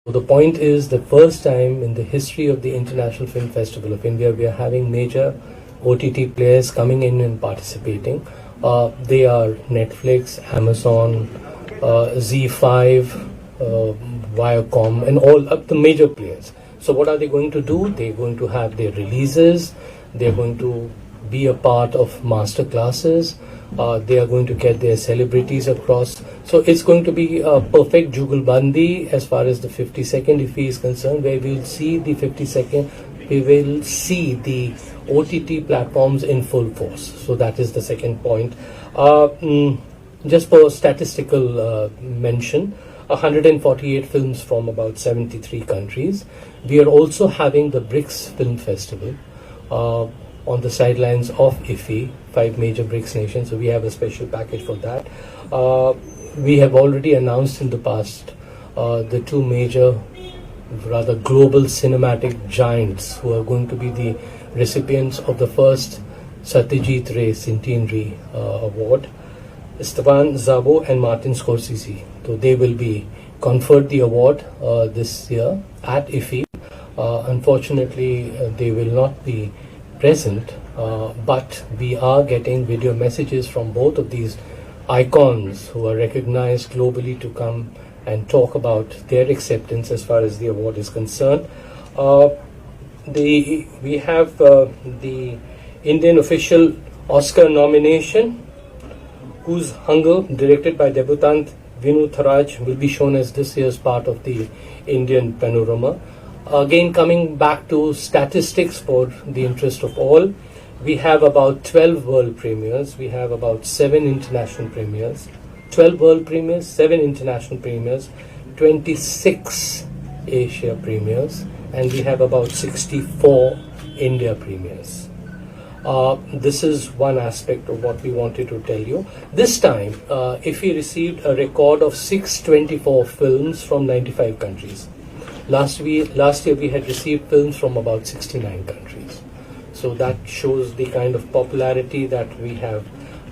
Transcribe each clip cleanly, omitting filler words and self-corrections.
The point is, the first time in the history of the International Film Festival of India, we are having major OTT players coming in and participating. They are Netflix, Amazon, Z5, Viacom, and all of the major players. So what are they going to do? They're going to have their releases. They're going to be a part of master classes. They are going to get their celebrities across. So it's going to be a perfect Jugalbandi as far as the 52nd IFFI is concerned, where we will see the 52nd, we will see the OTT platforms in full force. So that is the second point. Just for statistical mention, 148 films from about 73 countries. We are also having the BRICS Film Festival on the sidelines of IFFI, 5 major BRICS nations. So we have a special package for that. We have already announced in the past the 2 major, rather global cinematic giants who are going to be the recipients of the first Satyajit Ray Centenary Award, Esteban Zabo and Martin Scorsese. So they will be conferred the award this year at IFFI. Unfortunately, they will not be present, but we are getting video messages from both of these icons who are recognized globally to come and talk about their acceptance as far as the award is concerned. We have the Indian official Oscar nomination, whose Hunger, directed by debutant Vinu Tharaj, will be shown as this year's part of the Indian panorama. Again, coming back to statistics for the interest of all, we have about 12 world premieres, we have about 7 international premieres, 12 world premieres, 7 international premieres, 26 Asia premieres, and we have about 64 India premieres. This is one aspect of what we wanted to tell you. This time, IFFI received a record of 624 films from 95 countries. Last year we had received films from about 69 countries. So that shows the kind of popularity that we have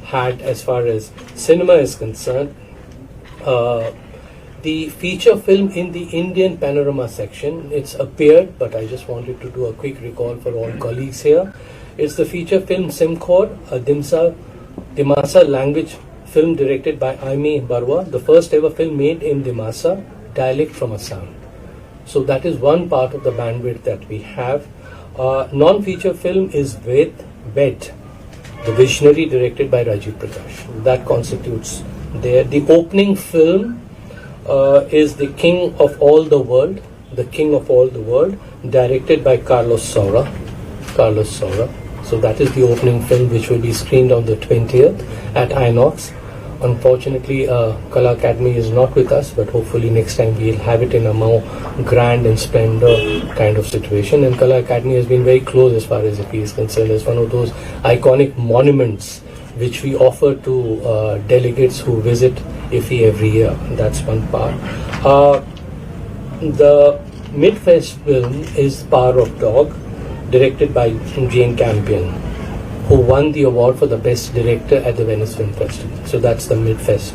had as far as cinema is concerned. The feature film in the Indian panorama section, it's appeared, but I just wanted to do a quick recall for all colleagues here. It's the feature film Simkhor, a Dimasa language film directed by Aimee Barua, the first ever film made in Dimasa, dialect from Assam. So that is one part of the bandwidth that we have. Non-feature film is Ved, the Visionary, directed by Rajiv Prakash. That constitutes there. The opening film is The King of All the World, directed by Carlos Saura. So that is the opening film, which will be screened on the 20th at Inox. Unfortunately, Kala Academy is not with us, but hopefully next time we'll have it in a more grand and splendor kind of situation. And Kala Academy has been very close as far as IFFI is concerned. It's one of those iconic monuments which we offer to delegates who visit IFFI every year. That's one part. The mid-fest film is Power of Dog, directed by Jane Campion, who won the award for the best director at the Venice Film Festival. So that's the mid-fest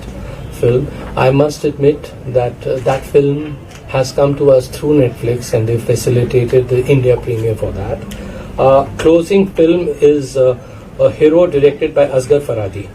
film. I must admit that that film has come to us through Netflix, and they facilitated the India premiere for that. Closing film is a Hero, directed by Asghar Farhadi,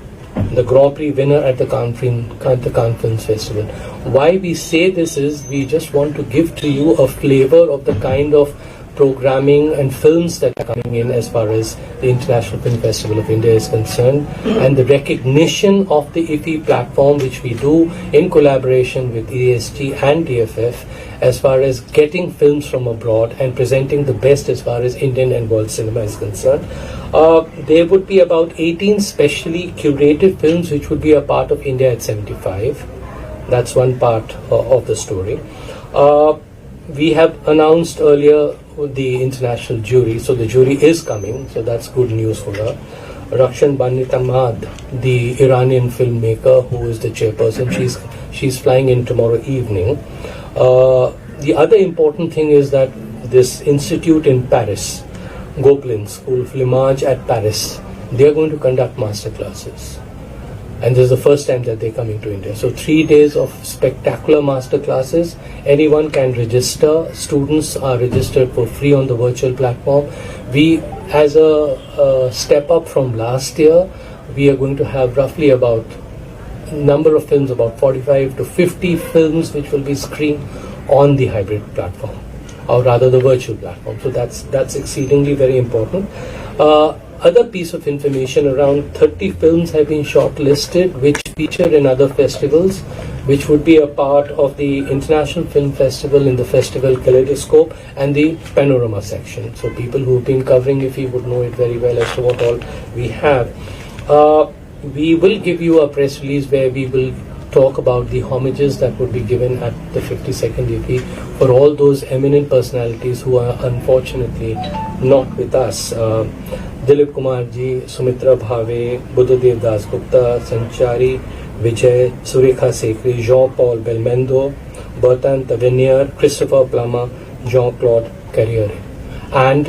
the Grand Prix winner at the Cannes Festival. Why we say this is, we just want to give to you a flavor of the kind of programming and films that are coming in as far as the International Film Festival of India is concerned, and the recognition of the IFFI platform, which we do in collaboration with EST and DFF, as far as getting films from abroad and presenting the best as far as Indian and world cinema is concerned. There would be about 18 specially curated films which would be a part of India at 75. That's one part of the story. We have announced earlier the international jury, so the jury is coming, so that's good news for her. Rakshan Banitamad, the Iranian filmmaker who is the chairperson, she's flying in tomorrow evening. The other important thing is that this institute in Paris, Gobelin School of L'Image at Paris, they are going to conduct master classes. And this is the first time that they're coming to India. So 3 days of spectacular master classes. Anyone can register. Students are registered for free on the virtual platform. We, as a step up from last year, we are going to have roughly about number of films, about 45 to 50 films which will be screened on the hybrid platform, or rather the virtual platform. So that's exceedingly very important. Other piece of information, around 30 films have been shortlisted which feature in other festivals, which would be a part of the International Film Festival in the festival Kaleidoscope and the Panorama section. So people who've been covering IFFI would know it very well as to what all we have. We will give you a press release where we will talk about the homages that would be given at the 52nd IFFI for all those eminent personalities who are unfortunately not with us. Dilip Kumar ji, Sumitra Bhave, Buddhadev Das Gupta, Sanchari, Vijay, Surekha Sekri, Jean-Paul Belmondo, Bertrand Tavernier, Christopher Plummer, Jean-Claude Carriere. And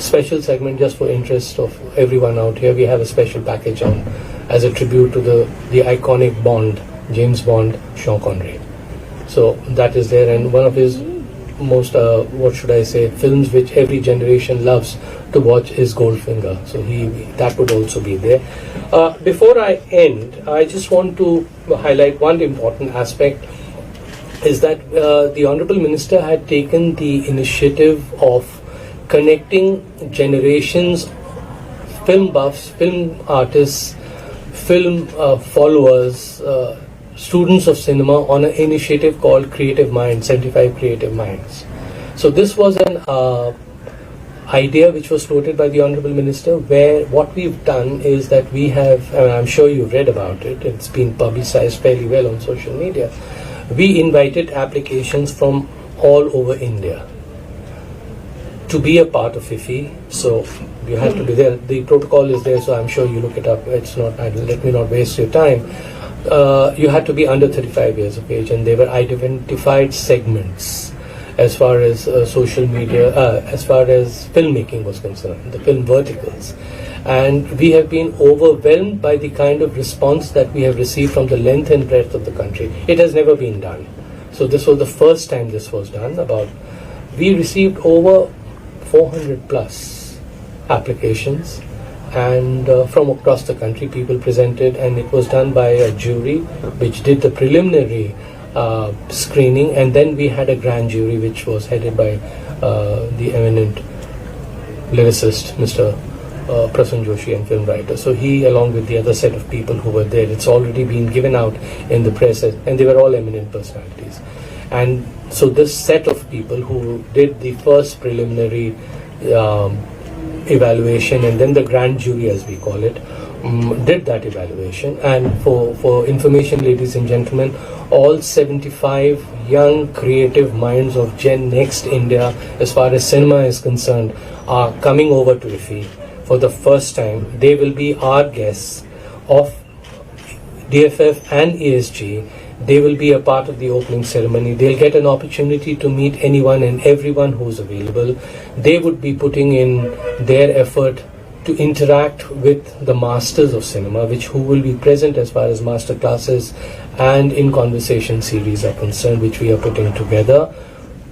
special segment just for interest of everyone out here, we have a special package on as a tribute to the iconic Bond, James Bond, Sean Connery. So that is there, and one of his most, films which every generation loves to watch is Goldfinger. So that would also be there. Before I end, I just want to highlight one important aspect, is that the Honorable Minister had taken the initiative of connecting generations, film buffs, film artists, film followers, students of cinema on an initiative called Creative Minds, 75 Creative Minds. So this was an idea which was floated by the Honorable Minister, where what we've done is that we have, and I'm sure you've read about it, it's been publicized fairly well on social media, we invited applications from all over India to be a part of IFFI. So you have to be there. The protocol is there, so I'm sure you look it up. It's not, let me not waste your time. You had to be under 35 years of age, and there were identified segments as far as social media, as far as filmmaking was concerned, the film verticals. And we have been overwhelmed by the kind of response that we have received from the length and breadth of the country. It has never been done. So this was the first time this was done. We received over 400 plus applications, and from across the country people presented, and it was done by a jury which did the preliminary screening, and then we had a grand jury which was headed by the eminent lyricist Mr. Prasan Joshi and film writer. So he, along with the other set of people who were there, it's already been given out in the press, and they were all eminent personalities. And so this set of people who did the first preliminary evaluation, and then the grand jury, as we call it, did that evaluation. And for information, ladies and gentlemen, all 75 young creative minds of Gen Next India, as far as cinema is concerned, are coming over to IFFI for the first time. They will be our guests of DFF and ESG. They will be a part of the opening ceremony. They'll get an opportunity to meet anyone and everyone who's available. They would be putting in their effort to interact with the masters of cinema, who will be present as far as master classes and in conversation series are concerned, which we are putting together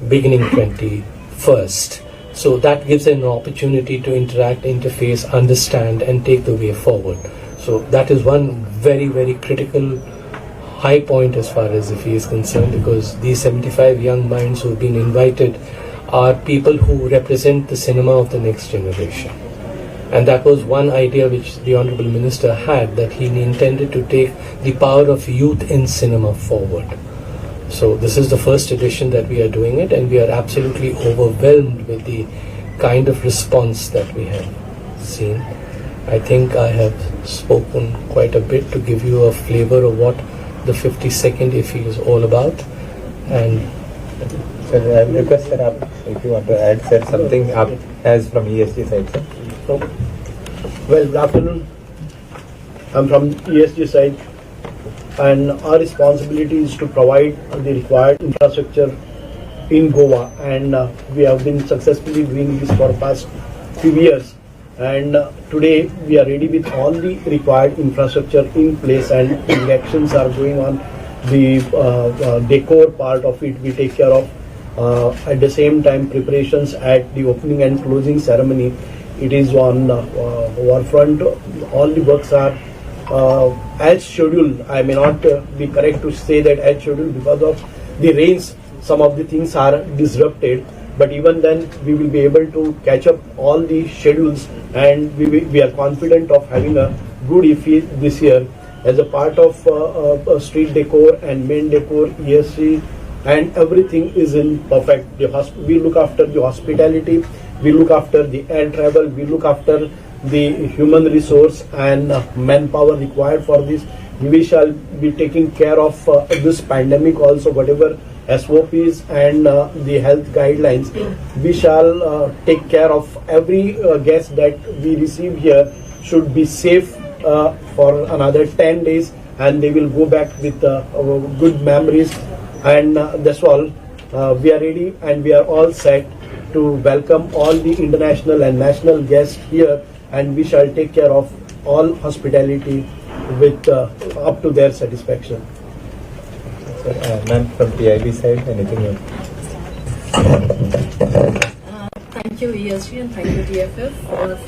beginning 21st. So that gives them an opportunity to interact, interface, understand, and take the way forward. So that is one very, very critical high point as far as IFFI is concerned, because these 75 young minds who have been invited are people who represent the cinema of the next generation. And that was one idea which the Honorable Minister had, that he intended to take the power of youth in cinema forward. So this is the first edition that we are doing it, and we are absolutely overwhelmed with the kind of response that we have seen. I think I have spoken quite a bit to give you a flavor of what the 52nd IFFI is all about. And sir, I request sir, if you want to add sir, something up as from ESG side, sir. Well, good afternoon. I'm from ESG side, and our responsibility is to provide the required infrastructure in Goa, and we have been successfully doing this for the past few years. And today we are ready with all the required infrastructure in place, and the elections are going on. The decor part of it we take care of. At the same time, preparations at the opening and closing ceremony, it is on forefront. All the works are as scheduled. I may not be correct to say that as scheduled because of the rains. Some of the things are disrupted, but even then we will be able to catch up all the schedules, and we are confident of having a good IFFI this year as a part of street decor and main decor, ESG, and everything is in perfect. We look after the hospitality, we look after the air travel, we look after the human resource and manpower required for this. We shall be taking care of this pandemic also, whatever SOPs and the health guidelines. We shall take care of every guest that we receive here should be safe for another 10 days, and they will go back with good memories. And that's all. We are ready and we are all set to welcome all the international and national guests here, and we shall take care of all hospitality with up to their satisfaction. Ma'am, from PIB side, anything else? Thank you ESG and thank you DFF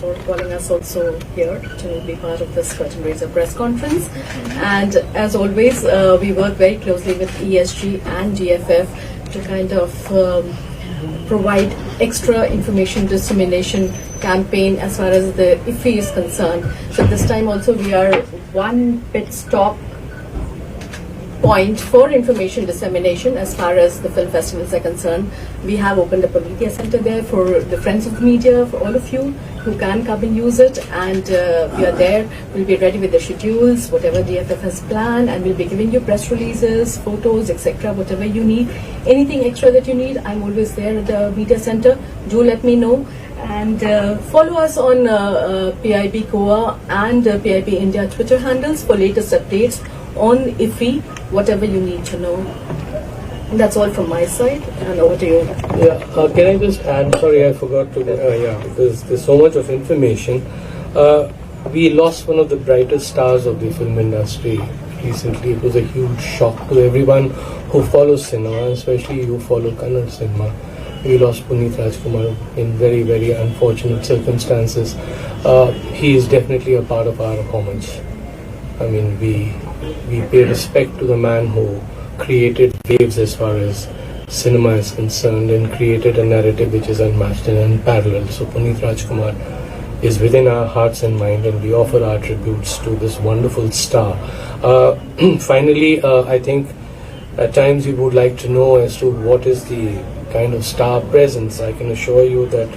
for calling us also here to be part of this Curtain Raiser press conference. And as always, we work very closely with ESG and DFF to kind of provide extra information dissemination campaign as far as the IFFI is concerned. So this time also we are one pit stop point for information dissemination as far as the film festivals are concerned. We have opened up a media center there for the friends of the media, for all of you who can come and use it, and we are there. We'll be ready with the schedules, whatever DFF has planned, and we'll be giving you press releases, photos, etc., whatever you need. Anything extra that you need, I'm always there at the media center. Do let me know. And follow us on PIB Goa and PIB India Twitter handles for latest updates on IFFI, whatever you need to know. That's all from my side, and over to you. Yeah, can I just add? Sorry, I forgot to. Because there's so much of information. We lost one of the brightest stars of the film industry recently. It was a huge shock to everyone who follows cinema, especially who follow Kannada cinema. We lost Puneet Rajkumar in very, very unfortunate circumstances. He is definitely a part of our homage. I mean, we pay respect to the man who created waves as far as cinema is concerned and created a narrative which is unmatched and unparalleled. So Puneet Rajkumar is within our hearts and mind, and we offer our tributes to this wonderful star. Finally, I think at times you would like to know as to what is the kind of star presence. I can assure you that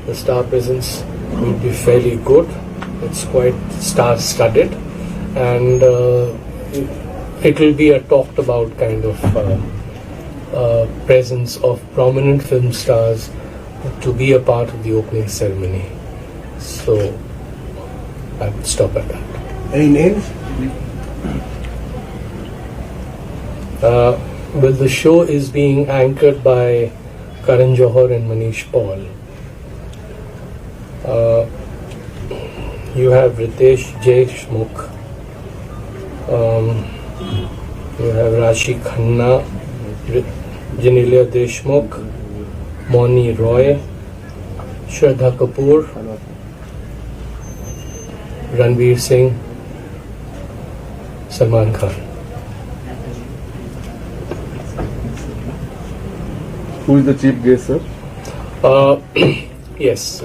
the star presence will be fairly good. It's quite star-studded, and it will be a talked about kind of presence of prominent film stars to be a part of the opening ceremony. So I would stop at that. Any names? Well, the show is being anchored by Karan Johar and Manish Paul. You have Ritesh Deshmukh. You have Rashi Khanna, Janelia Deshmukh, Moni Roy, Shraddha Kapoor, Ranveer Singh, Salman Khan. Who is the chief guest, sir? Yes.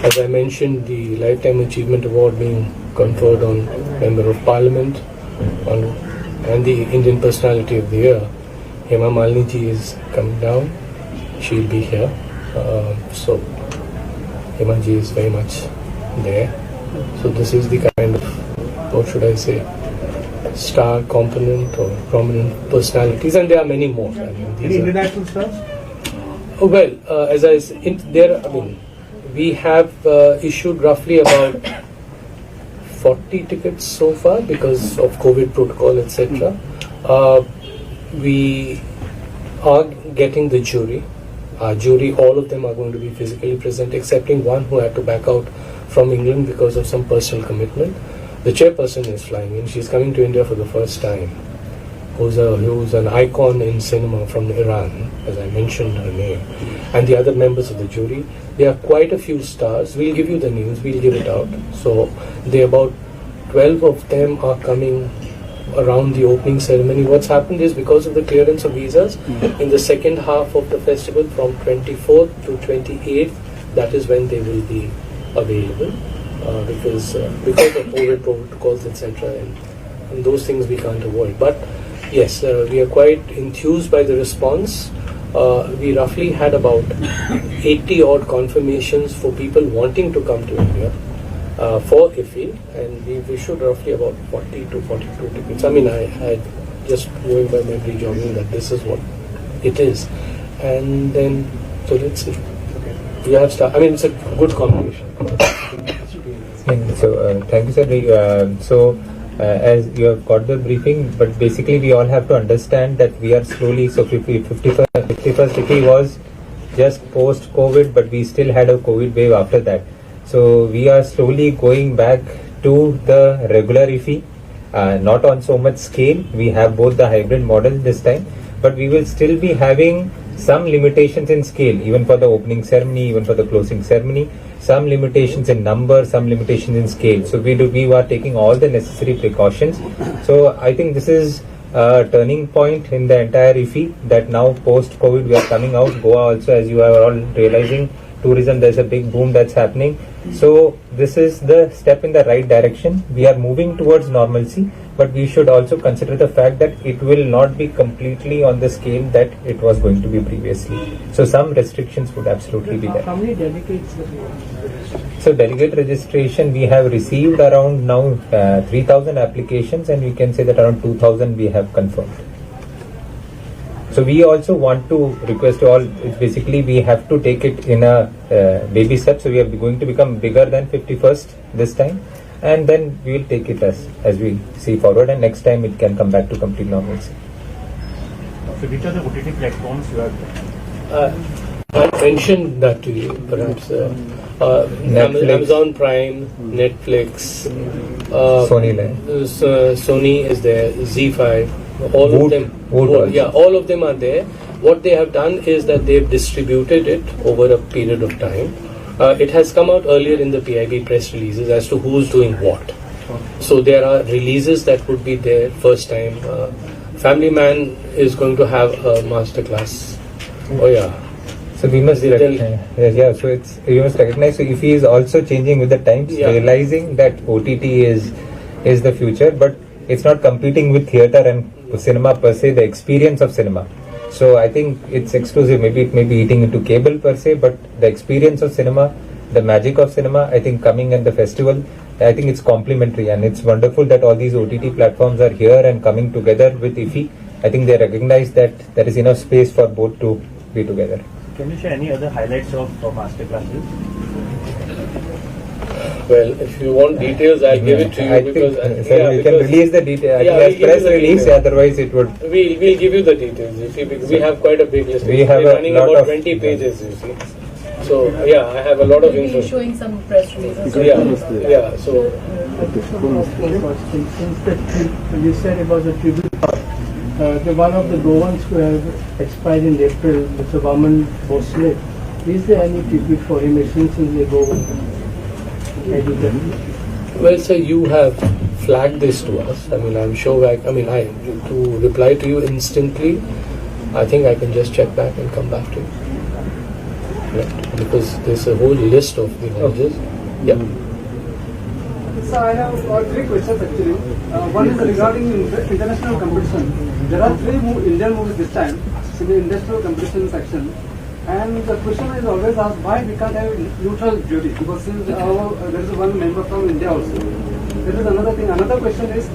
As I mentioned, the Lifetime Achievement Award being conferred on Member of Parliament and the Indian Personality of the Year, Hema Malini ji is coming down. She'll be here. So Hema ji is very much there. So this is the kind of, what should I say, star component or prominent personalities, and there are many more. I mean, Any international stars? Well, as I said, we have issued roughly about 40 tickets so far because of COVID protocol, etc. We are getting the jury Our jury, all of them are going to be physically present, excepting one who had to back out from England because of some personal commitment. The chairperson is flying in. She's coming to India for the first time. Who's an icon in cinema from Iran, as I mentioned her name, and the other members of the jury. There are quite a few stars. We'll give you the names. We'll give it out. So about 12 of them are coming around the opening ceremony. What's happened is because of the clearance of visas, in the second half of the festival, from 24th to 28th, that is when they will be available, because of COVID protocols, etc. And those things we can't avoid. But yes, we are quite enthused by the response. We roughly had about 80 odd confirmations for people wanting to come to India for IFFI, and we've issued roughly about 40 to 42 tickets. I mean, I just going by memory jogging that this is what it is. And then, so let's see. We have I mean, it's a good combination. So, thank you, sir. As you have got the briefing, but basically we all have to understand that we are slowly, so 51st IFFI was just post-COVID, but we still had a COVID wave after that. So we are slowly going back to the regular IFFI, not on so much scale. We have both the hybrid model this time, but we will still be having some limitations in scale, even for the opening ceremony, even for the closing ceremony. Some limitations in number, some limitations in scale. So we are taking all the necessary precautions. So I think this is a turning point in the entire IFFI, that now post-COVID we are coming out. Goa also, as you are all realizing, tourism, there's a big boom that's happening. So this is the step in the right direction. We are moving towards normalcy, but we should also consider the fact that it will not be completely on the scale that it was going to be previously. So some restrictions would absolutely be there. How many delegates? So delegate registration, we have received around now 3,000 applications, and we can say that around 2,000 we have confirmed. So we also want to request all, basically we have to take it in a baby step. So we are going to become bigger than 51st this time, and then we will take it as we see forward, and next time it can come back to complete normalcy. So which are the OTT platforms you have? I mentioned that to you, perhaps. Amazon Prime, Netflix, Sony is there, Z5. All of them, all of them are there. What they have done is that they've distributed it over a period of time. It has come out earlier in the PIB press releases as to who's doing what. So there are releases that would be there first time. Family Man is going to have a masterclass. Oh yeah. So we must recognize, so you must recognize. So if he is also changing with the times, realizing that OTT is the future, but it's not competing with theatre and cinema per se, the experience of cinema. So I think it's exclusive. Maybe it may be eating into cable per se, but the experience of cinema, the magic of cinema, I think coming at the festival, I think it's complementary, and it's wonderful that all these OTT platforms are here and coming together with IFFI. I think they recognize that there is enough space for both to be together. Can you share any other highlights of master classes? Well, if you want details, I'll give it to you. We can release the details. As press release, otherwise it would. We'll give you the details. You see, because we have quite a big list. We're running about 20 pages. You see. So I have a lot of info. We'll be showing some press releases. So. Since the you said about the tribute, the one of the Goans who have expired in April, Mr. Vaman Bhosle, is there any tribute for him since they go? Well, sir, you have flagged this to us. I mean, I'm sure. To reply to you instantly, I think I can just check back and come back to you. Right? Because there's a whole list of the colleges. Yeah. So I have three questions actually. One is regarding international competition. There are three Indian movies this time in the industrial competition section. And the question is always asked why we can't have a neutral jury, because since there is one member from India also. There is another thing. Another question is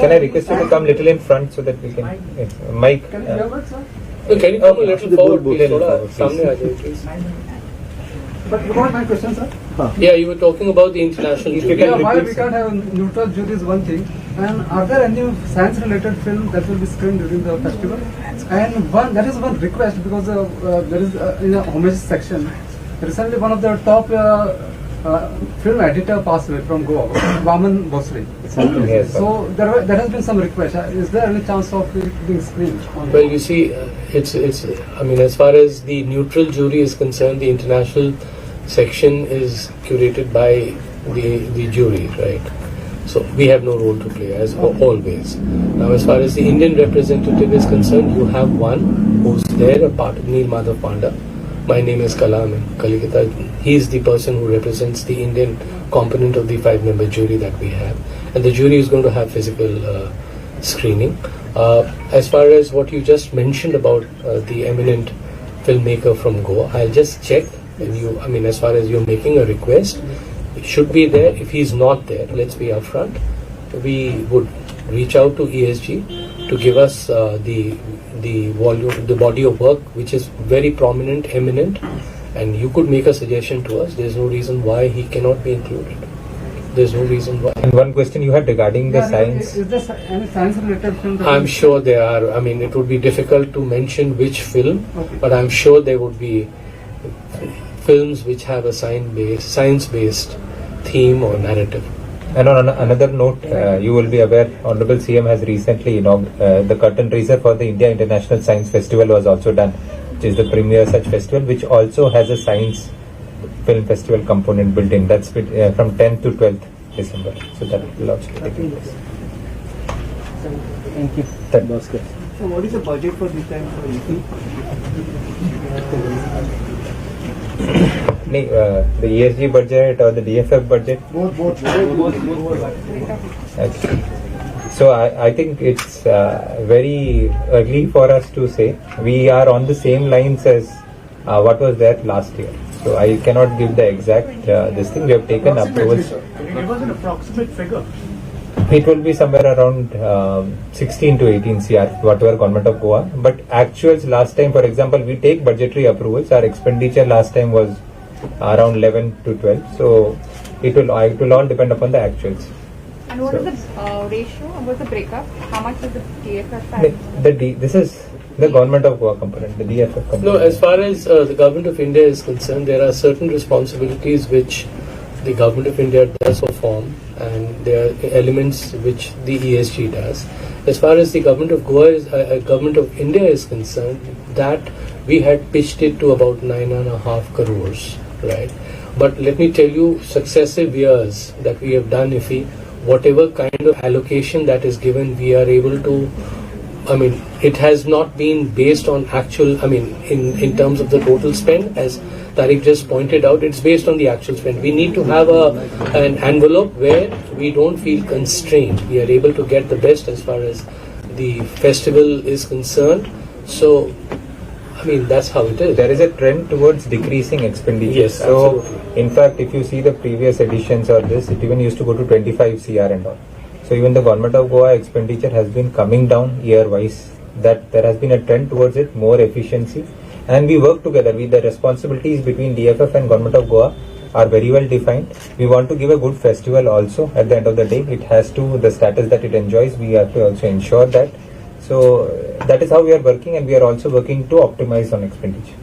can I request you to come little in front so that we can Mike? Can you hear what, sir? Can you come a little forward, please? But you got my question, sir? Yeah, you were talking about the international If you jury. can Yeah, why repeat, we can't have a neutral jury is one thing. And are there any science-related film that will be screened during the festival? And that is one request because there is in a homage section. Recently, one of the top film editor passed away from Goa, Vaman Bhosle. Yes, sir. So there has been some request. Is there any chance of it being screened? Well, you see, I mean, as far as the neutral jury is concerned, the international section is curated by the jury, right? So we have no role to play, as always. Now, as far as the Indian representative is concerned, you have one who's there, a part of Neel Madhav Panda. My name is Kalam in Kalikata. He is the person who represents the Indian component of the 5-member jury that we have. And the jury is going to have physical screening. As far as what you just mentioned about the eminent filmmaker from Goa, I'll just check. As far as you're making a request, it should be there. If he's not there, let's be upfront. We would reach out to ESG to give us the volume, the body of work, which is very prominent, eminent, and you could make a suggestion to us. There's no reason why he cannot be included. There's no reason why. And one question you had regarding the science. Is there any science-related film? I'm sure there are. I mean, it would be difficult to mention which film, but I'm sure there would be films which have a science-based theme or narrative. And on another note, you will be aware, Honorable CM has recently, the curtain raiser for the India International Science Festival was also done, which is the premier such festival, which also has a science film festival component built in. That's from 10th to 12th December. So that will also be taking place. Thank you. So what is the budget for this time for The ESG budget or the DFF budget? Both. Okay. So I think it's very early for us to say. We are on the same lines as what was there last year. So I cannot give the exact this thing. We have taken approvals. It was an approximate figure. It will be somewhere around 16 to 18 CR, whatever Government of Goa. But actuals last time, for example, we take budgetary approvals. Our expenditure last time was around 11 to 12. So it will all depend upon the actuals. And what is the ratio? What's the breakup? How much is the DFF? This is the Government of Goa component, the DFF component. No, as far as the Government of India is concerned, there are certain responsibilities which the Government of India does perform, and there are elements which the ESG does. As far as the Government of Government of India is concerned, that we had pitched it to about 9.5 crores, right? But let me tell you, successive years that we have done, whatever kind of allocation that is given, we are able to. I mean, it has not been based on actual. I mean, in terms of the total spend, as Tariq just pointed out, it's based on the actual spend. We need to have an envelope where we don't feel constrained. We are able to get the best as far as the festival is concerned. So, I mean, that's how it is. There is a trend towards decreasing expenditure. Yes, so, absolutely. in fact, if you see the previous editions or this, it even used to go to 25 CR and all. So, even the Government of Goa expenditure has been coming down year-wise. That there has been a trend towards it, more efficiency. And we work together. The responsibilities between DFF and Government of Goa are very well defined. We want to give a good festival also. At the end of the day, it has the status that it enjoys. We have to also ensure that. So that is how we are working, and we are also working to optimize on expenditure.